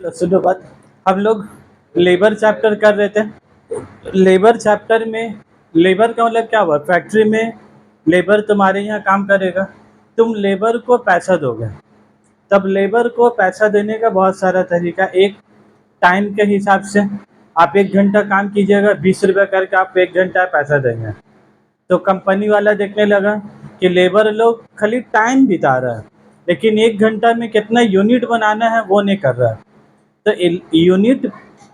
तो सुनो बात, हम लोग लेबर चैप्टर कर रहे थे। लेबर चैप्टर में लेबर का मतलब क्या हुआ? फैक्ट्री में लेबर तुम्हारे यहाँ काम करेगा, तुम लेबर को पैसा दोगे। तब लेबर को पैसा देने का बहुत सारा तरीका। एक, टाइम के हिसाब से आप 1 घंटा काम कीजिएगा, 20 रुपये करके आप 1 घंटा पैसा देंगे। तो कंपनी वाला देखने लगा कि लेबर लोग खाली टाइम बिता रहा है, लेकिन 1 घंटा में कितना यूनिट बनाना है वो नहीं कर रहा है। तो यूनिट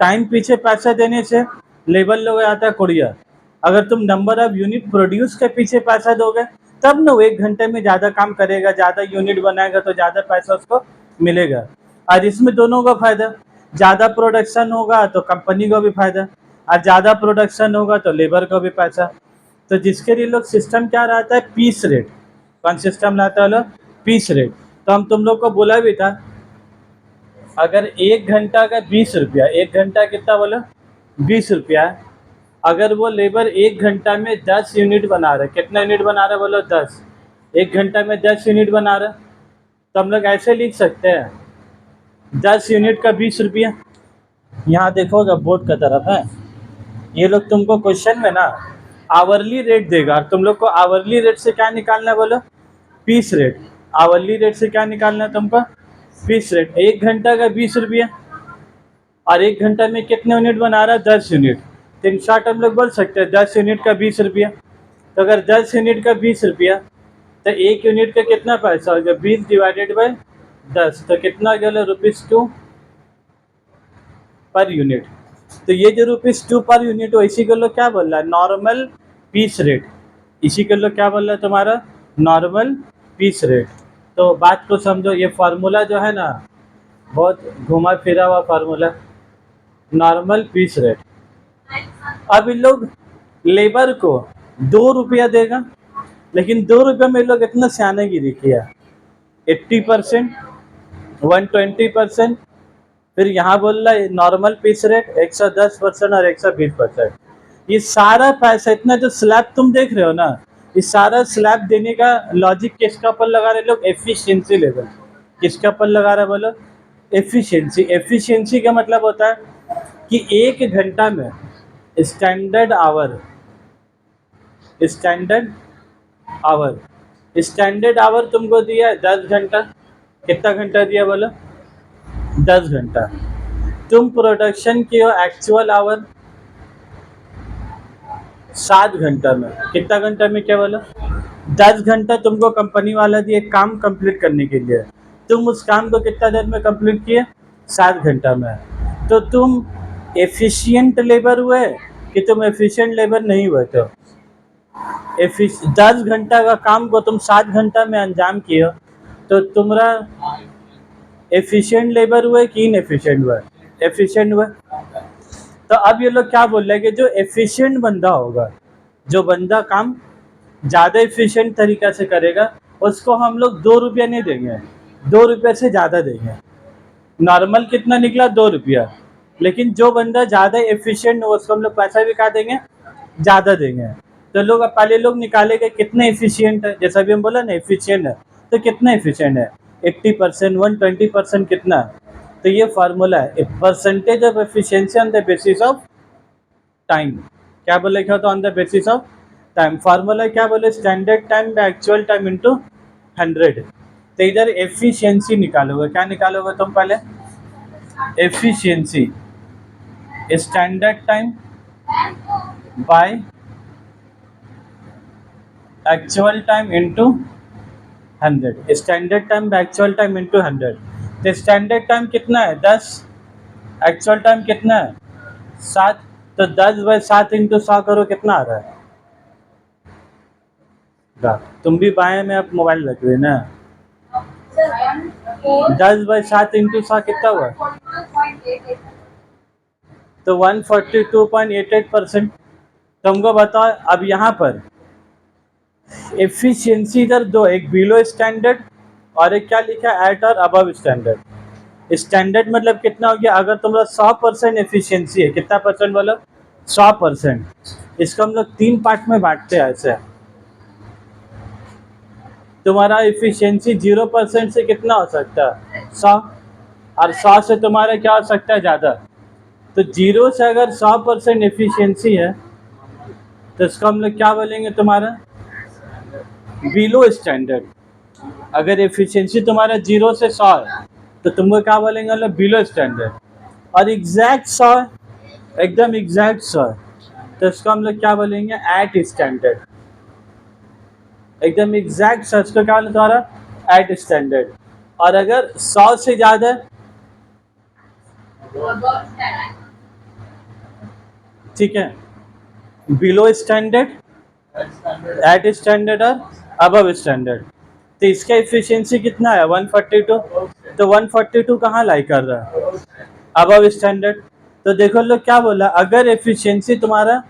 टाइम पीछे पैसा देने से लेबर लोग आता है कुड़िया। अगर तुम नंबर ऑफ यूनिट प्रोड्यूस के पीछे पैसा दोगे तब ना वो 1 घंटे में ज़्यादा काम करेगा, ज़्यादा यूनिट बनाएगा तो ज़्यादा पैसा उसको मिलेगा। और इसमें दोनों का फायदा, ज़्यादा प्रोडक्शन होगा तो कंपनी को भी फायदा, और ज़्यादा प्रोडक्शन होगा तो लेबर को भी पैसा। तो जिसके लिए लोग सिस्टम क्या रहता है? Piece rate. कौन सिस्टम रहता है लोग? Piece rate. तो हम तुम लोग को बोला भी था, अगर 1 घंटा का 20 रुपया, 1 घंटा कितना बोला? 20 रुपया। अगर वो लेबर 1 घंटा में 10 यूनिट बना रहा है, कितना यूनिट बना रहा है बोलो? 10। 1 घंटा में 10 यूनिट बना रहा है, तो हम लोग ऐसे लिख सकते हैं, 10 यूनिट का 20 रुपया। यहाँ देखोगे बोर्ड का तरफ है, ये लोग तुमको क्वेश्चन में ना आवरली रेट देगा, और तुम लोग को आवरली रेट से क्या निकालना है बोलो? Piece rate. आवरली रेट से क्या निकालना है तुमको? Piece rate. 1 घंटा का 20 रुपया, और 1 घंटा में कितने यूनिट बना रहा है? 10 यूनिट। तो इन शॉर्ट हम लोग बोल सकते हैं 10 यूनिट का 20 रुपया। तो अगर 10 यूनिट का 20 रुपया, तो 1 यूनिट का कितना पैसा हो गया? 20 डिवाइडेड बाई 10, तो कितना गया? ₹2 पर यूनिट। तो ये जो ₹2 पर यूनिट हो, इसी को लोग क्या बोल रहा है? Normal piece rate. इसी को लोग क्या बोल रहा है तुम्हारा? Normal piece rate. तो बात को समझो, ये फार्मूला जो है ना बहुत घुमा फिरा हुआ फार्मूला, नॉर्मल पीस रेट। अब इन लोग लेबर को 2 रुपया देगा, लेकिन 2 रुपये में लोग इतना सियानागिरी किया, 80%, 120%, फिर यहाँ बोल रहा है नॉर्मल पीस रेट 110% और 120%। ये सारा पैसा, इतना जो स्लैब तुम देख रहे हो ना, इस सारा स्लैब देने का लॉजिक किसका पर लगा रहे लोग? Efficiency level. किसका पर लगा रहा है बोलो? एफिशिएंसी। एफिशिएंसी का मतलब होता है कि 1 घंटा में standard our, standard our, standard our तुमको दिया है 10 घंटा। कितना घंटा दिया बोलो? 10 घंटा। तुम प्रोडक्शन की हो एक्चुअल आवर 7 घंटा में। कितना घंटा में क्या बोला? 10 घंटा तुमको कंपनी वाला दिए काम कंप्लीट करने के लिए, तुम उस काम को कितना देर में कंप्लीट किए? 7 घंटा में। तो तुम एफिशिएंट लेबर हुए कि तुम एफिशिएंट लेबर नहीं हुए? तो 10 घंटा का काम को तुम 7 घंटा में अंजाम किए, तो तुम्हारा एफिशिएंट लेबर हुए कि इनएफिशिएंट हुआ? एफिशिएंट हुआ। तो अब ये लोग क्या बोल रहे हैं कि जो एफिशिएंट बंदा होगा, जो बंदा काम ज़्यादा एफिशिएंट तरीक़ा से करेगा, उसको हम लोग 2 रुपया नहीं देंगे, 2 रुपये से ज़्यादा देंगे। नॉर्मल कितना निकला? 2 रुपया। लेकिन जो बंदा ज़्यादा एफिशिएंट हो उसको हम लोग पैसा भी क्या देंगे? ज़्यादा देंगे। तो लोग अब पहले लोग निकालेंगे कितने एफिशिएंट है, जैसा भी हम बोला ना एफिशिएंट है, तो कितना एफिशिएंट है? 80%, 120% कितना है? तो ये फार्मूला है, percentage of efficiency on the basis of time. क्या बोले? क्या होता है? On the basis of time. Formula क्या बोले? Standard time by actual time into 100। तो इधर एफिशिएंसी निकालोगे। क्या निकालोगे तुम? पहले efficiency, standard time by actual time into 100। Standard time by actual time into 100। तो स्टैंडर्ड टाइम कितना है? 10। एक्चुअल टाइम कितना है? 7। तो 10/7 इंटू 100 करो, कितना आ रहा है? तुम भी बाएं में अब मोबाइल रख रहे ना। 10/7 इंटू 100 कितना हुआ? तो 142.88%। तुमको बताओ अब यहाँ पर एफिशिएंसी इधर दो, एक बिलो स्टैंडर्ड और एक क्या लिखा है? एट और अबव स्टैंडर्ड। स्टैंडर्ड मतलब कितना हो गया? अगर तुम्हारा 100% एफिशिएंसी है, कितना परसेंट बोलो? 100%। इसको हम लोग 3 पार्ट में बांटते हैं ऐसे। तुम्हारा एफिशिएंसी 0% से कितना हो सकता है? 100। और 100 से तुम्हारा क्या हो सकता है ज़्यादा। तो 0 से अगर 100% एफिशिएंसी है तो इसको हम लोग क्या बोलेंगे, तुम्हारा बिलो स्टैंडर्ड। अगर एफिशिएंसी तुम्हारा 0 से 100 है तो तुमको क्या बोलेंगे, मतलब बिलो स्टैंडर्ड। और एग्जैक्ट 100 है, एकदम एग्जैक्ट 100 है, तो इसको हम लोग क्या बोलेंगे, एट स्टैंडर्ड। एकदम एग्जैक्ट 100 को क्या बोलेंगे तुम्हारा, एट स्टैंडर्ड। और अगर 100 से ज़्यादा, ठीक है, बिलो स्टैंडर्ड, एट स्टैंडर्ड और अबव स्टैंडर्ड। तो इसका एफिशिएंसी कितना है, 142। तो 142 कहाँ लाई कर रहा है, अबव स्टैंडर्ड। तो देखो लोग क्या बोला, अगर एफिशिएंसी तुम्हारा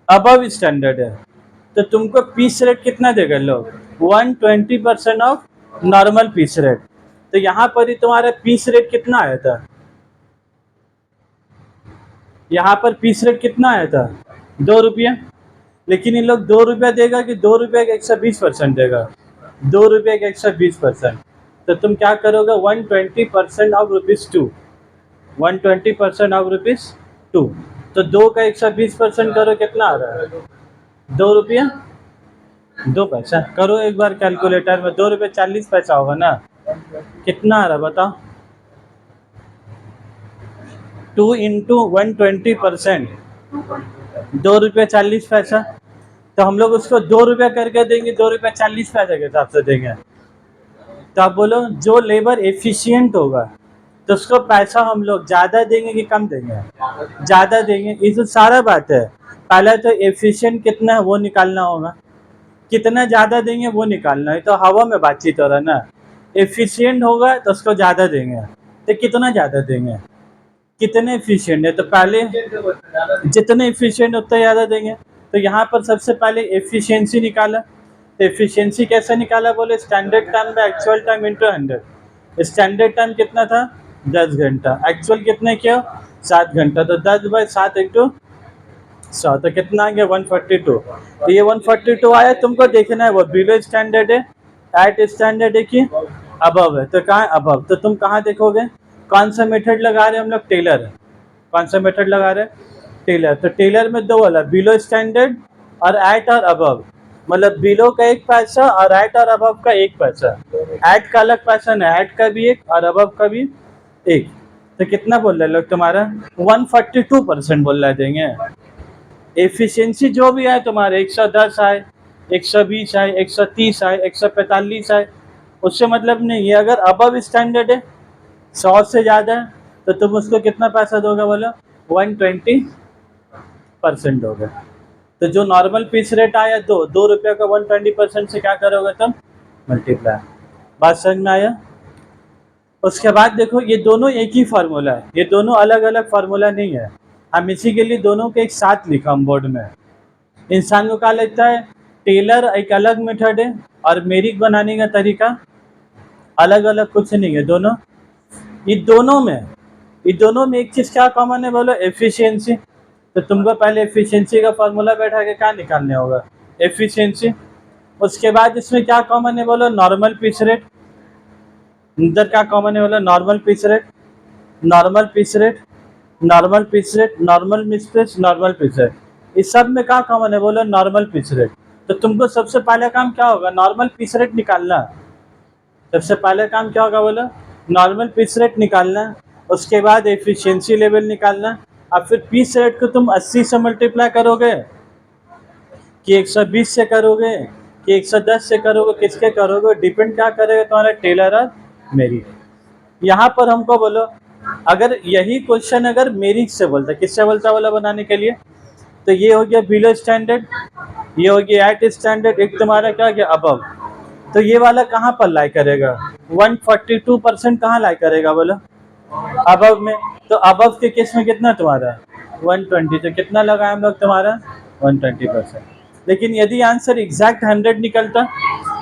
अबव स्टैंडर्ड है तो तुमको पीस रेट कितना देगा लोग, 120% ऑफ नॉर्मल पीस रेट। तो यहाँ पर ही तुम्हारा पीस रेट कितना आया था, यहाँ पर पीस रेट कितना आया था, 2 रुपया। लेकिन ये लोग 2 रुपया देगा कि 2 रुपये का 120% देगा, 2 रुपये का 120%। तो तुम क्या करोगे, 120% ऑफ ₹2, 120% ऑफ ₹2। तो 2 का 120% करो, कितना आ रहा है, 2 रुपया 2 पैसा। करो एक बार कैलकुलेटर में, 2 रुपये 40 पैसा होगा ना, कितना आ रहा बताओ, 2 इंटू 120%, 2 रुपये 40 पैसा। तो हम लोग उसको 2 रुपया करके देंगे, 2 रुपये 40 पैसे के हिसाब से देंगे। तो आप बोलो, जो लेबर एफिशिएंट होगा तो उसको पैसा हम लोग ज़्यादा देंगे कि कम देंगे, ज़्यादा देंगे। ये तो सारा बात है, पहले तो एफिशिएंट कितना है वो निकालना होगा, कितना ज़्यादा देंगे वो निकालना है। तो हवा में बातचीत हो रहा है ना, एफिशिएंट होगा तो उसको ज़्यादा देंगे, तो कितना ज़्यादा देंगे, कितने एफिशिएंट है, तो पहले जितने एफिशिएंट उतना ज़्यादा देंगे। तो यहाँ पर सबसे पहले एफिशिएंसी निकाला। तो एफिशिएंसी कैसे निकाला बोले, स्टैंडर्ड टाइम में actual time into 100। Standard time कितना था, 10 घंटा, एक्चुअल कितने किया, 7 घंटा। तो 10/7 इंटू 100, तो कितना आ गया, 142। तो ये 142 आया, तुमको देखना है वो बिलो स्टैंडर्ड है, एट स्टैंडर्ड है कि अबव है। तो कहाँ अबव, तो तुम कहाँ देखोगे, कौन सा मेथड लगा रहे हैं हम लोग, टेलर। कौन सा मेथड लगा रहे हैं, टेलर। तो टेलर में 2 वाला, बिलो स्टैंडर्ड और एट और अबव। मतलब बिलो का 1 पैसा और एट और अबव का 1 पैसा। एट का अलग पैसा नहीं, एट का भी 1 और अबव का भी 1। तो कितना बोल रहे लोग तुम्हारा, 142% बोल रहे देंगे। एफिशिएंसी जो भी आए तुम्हारे, 110 आए, 120 आए, 130 आए, 145 आए, उससे मतलब नहीं है। अगर अबव स्टैंडर्ड है, 100 से ज़्यादा है, तो तुम उसको कितना पैसा दोगे बोलो, 120% दोगे। तो जो नॉर्मल पीस रेट आया 2 रुपये का 120% से क्या करोगे तुम, मल्टीप्लाई। बात समझ में आया। उसके बाद देखो, ये दोनों एक ही फार्मूला है, ये दोनों अलग अलग फार्मूला नहीं है। हम इसी के लिए दोनों के एक साथ लिखा हम बोर्ड में। इंसान को क्या लगता है, टेलर एक अलग मेथड है और मेरिक बनाने का तरीका अलग अलग, कुछ नहीं है। दोनों, ये दोनों में एक चीज़ क्या कॉमन है बोलो, एफिशिएंसी। तो तुमको पहले एफिशिएंसी का फार्मूला बैठा के क्या निकालने होगा, एफिशिएंसी। उसके बाद इसमें क्या कॉमन है बोलो, नॉर्मल पीस रेट। इधर क्या कॉमन है बोलो, normal piece rate, normal piece rate, normal piece rate, normal misplace, normal piece rate. इस सब में क्या कॉमन है बोलो, नॉर्मल पीस रेट। तो तुमको सबसे पहला काम क्या होगा, नॉर्मल पीस रेट निकालना। सबसे पहले काम क्या होगा बोलो, नॉर्मल पीस रेट निकालना। उसके बाद एफिशिएंसी लेवल निकालना। अब फिर पीस रेट को तुम 80 से मल्टीप्लाई करोगे कि 120 से करोगे कि 110 से करोगे, किसके करोगे, डिपेंड क्या करेगा तुम्हारा टेलर और मेरिट। यहाँ पर हमको बोलो, अगर यही क्वेश्चन अगर मेरिट से बोलता, किससे बोलता बोला बनाने के लिए, तो ये हो गया बिलो स्टैंडर्ड, ये हो गया एट स्टैंडर्ड, एक तुम्हारा क्या हो गया अबव। तो ये वाला कहाँ पर लाई करेगा, 142% कहाँ लाई करेगा बोलो, अबव में। तो अबव के केस में कितना तुम्हारा 120, तो कितना लगा हम लोग तुम्हारा 120%। लेकिन यदि आंसर एग्जैक्ट 100 निकलता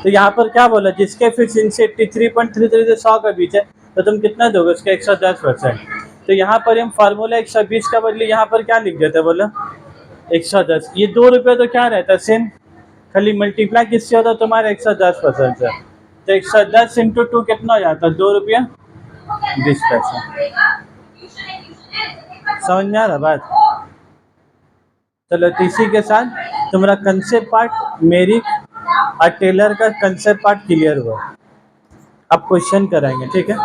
तो यहाँ पर क्या बोला, जिसके एफिशिएंसी 83.33 से 100 का बीच है, तो तुम कितना दोगे उसका 110%। तो यहाँ पर हम फार्मूला 120 का बदले यहाँ पर क्या लिख देते बोलो 110। ये 2 रुपये तो क्या रहता है सेम, खाली मल्टीप्लाई किससे होता है तुम्हारा 110% से। तो 110 इंटू 2 कितना हो जाता है, 2 रुपया डिस्कशन। समझ में आ रहा बात? चलो तो इसी के साथ तुम्हारा कंसेप्ट पार्ट, मेरी और टेलर का कंसेप्ट पार्ट क्लियर हुआ। अब क्वेश्चन कराएंगे, ठीक है?